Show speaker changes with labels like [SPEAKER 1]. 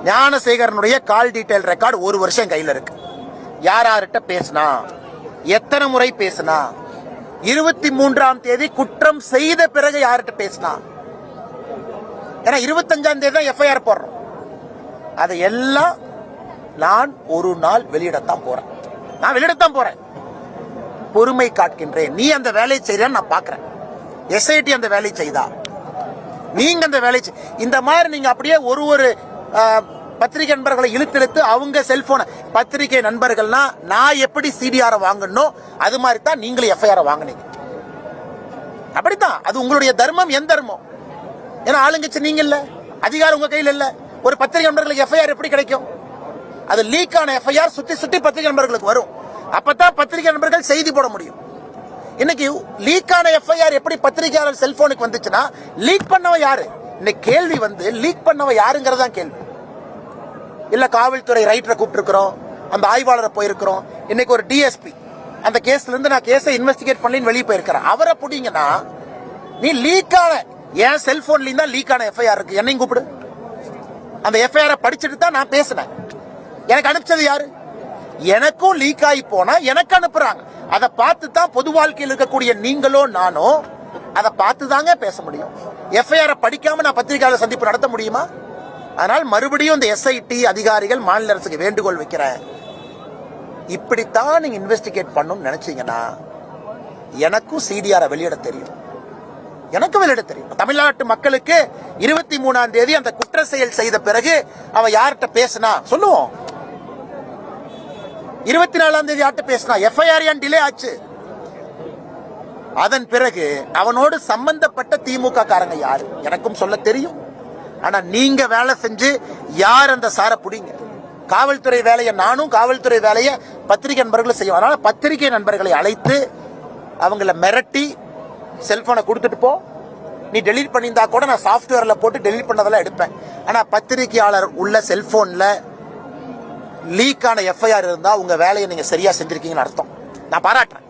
[SPEAKER 1] ஞானசேகரனுடைய கால் detail record 1 வருஷம் கையில் இருக்கு. யார் யார்கிட்ட பேசினா, எத்தனை முறை பேசினா, 23ஆம் தேதி குற்றம் செய்த பிறகு யார்கிட்ட பேசினா, ஏன்னா 25ஆம் தேதி தான் எஃப்ஐஆர் போடுறோம். அதை எல்லாம் நான் ஒரு நாள் வெளியிடத்தான் போறேன். பொறுமை காட்கின்றேன். நீ அந்த வேலையை செய்யறான்னு நான் பாக்குறேன். எஸ்ஐடி அந்த வேலையை செய்தா, நீங்க அந்த வேலை இந்த மாதிரி நீங்க அப்படியே ஒரு பத்திரிகை நண்பர்களை இழுத்து அவங்க செல்போன் பத்திரிகை நண்பர்கள்னா நான் எப்படி சிடிஆர் வாங்கணும் அது மாதிரி தான் நீங்களும் எஃப்ஐஆர் வாங்கினீங்க. அப்படித்தான். அது உங்களுடைய தர்மம். என் தர்மம். ஏன்னா ஆளுங்கட்சி நீங்க இல்ல, அதிகாரம் உங்க கையில் இல்ல. ஒரு பத்திரிகை நண்பர்களுக்கு எஃப்ஐஆர் எப்படி கிடைக்கும்? அது லீக் ஆன எஃப்ஐஆர் சுத்தி பத்திரிகை நண்பர்களுக்கு வரும். அப்பதான் பத்திரிகை நண்பர்கள் செய்தி போட முடியும். இன்னைக்கு லீக் ஆன எஃப்ஐஆர் எப்படி பத்திரிகையாளர் செல்போனுக்கு வந்துச்சுன்னா லீக் பண்ணவ யாரு? இன்னைக்கு கேள்வி லீக் பண்ணவ யாருங்கிறதா கேள்வி. இல்ல காவல்துறை ரைட்டரை கூப்பிட்டு இருக்கிறோம், அந்த ஆய்வாளரை போயிருக்கிறோம். இன்னைக்கு ஒரு டிஎஸ்பி அந்த கேஸ்ல இருந்து நான் கேஸை இன்வெஸ்டிகேட் பண்ணி வெளியே போயிருக்கிறேன். அவரை புடிங்கன்னா நீ லீக் ஆன என் செல்போன்ல தான் லீக் ஆன எஃப்ஐஆர் இருக்கு, என்னையும் கூப்பிடு. அந்த எஃப்ஐஆர் படிச்சுட்டு தான் நான் பேசினேன். எனக்கு அனுப்பிச்சது யாரு? எனக்கும் லீக் ஆகி போனா எனக்கு அனுப்புறாங்க. அதை பார்த்து தான் பொது வாழ்க்கையில் இருக்கக்கூடிய நீங்களோ நானோ அதை பார்த்து தாங்க பேச முடியும். எஃப்ஐஆர் படிக்காம நான் பத்திரிகையாளர் சந்திப்பு நடத்த முடியுமா? அதனால் மறுபடியும் இந்த எஸ்ஐடி அதிகாரிகள் மாநில அரசுக்கு வேண்டுகோள் வைக்கிறேன். இப்படித்தான் நீங்க இன்வெஸ்டிகேட் பண்ணணும்னு நினைச்சீங்கன்னா எனக்கும் சிடிஆர் வெளியிட தெரியும். தமிழ்நாட்டு மக்களுக்கு 23ஆம் தேதி அந்த குற்ற செயல் செய்த பிறகு அவன் யார்கிட்ட பேசினா சொல்லுவோம். 24ஆம் தேதி யார்கிட்ட பேசினா எஃப்ஐஆர் ஏன் டிலே ஆச்சு? அதன் பிறகு அவனோடு சம்பந்தப்பட்ட திமுக காரங்க யாரு எனக்கும் சொல்ல தெரியும். ஆனா நீங்க வேலை செஞ்சு யார் அந்த சார புடிங்க. காவல்துறை வேலையை நானும், காவல்துறை வேலையை பத்திரிகை நண்பர்களும் செய்யும். அதனால பத்திரிகை நண்பர்களை அழைத்து அவங்கள மிரட்டி செல்போனை கொடுத்துட்டு போ, நீ டெலீட் பண்ணியிருந்தா கூட நான் சாப்ட்வேர்ல போட்டு டெலீட் பண்ணதெல்லாம் எடுப்பேன். ஆனா பத்திரிகையாளர் உள்ள செல்போன்ல லீக் ஆன எஃப்ஐஆர் இருந்தா உங்க வேலையை நீங்க சரியா செஞ்சிருக்கீங்கன்னு அர்த்தம். நான் பாராட்டுறேன்.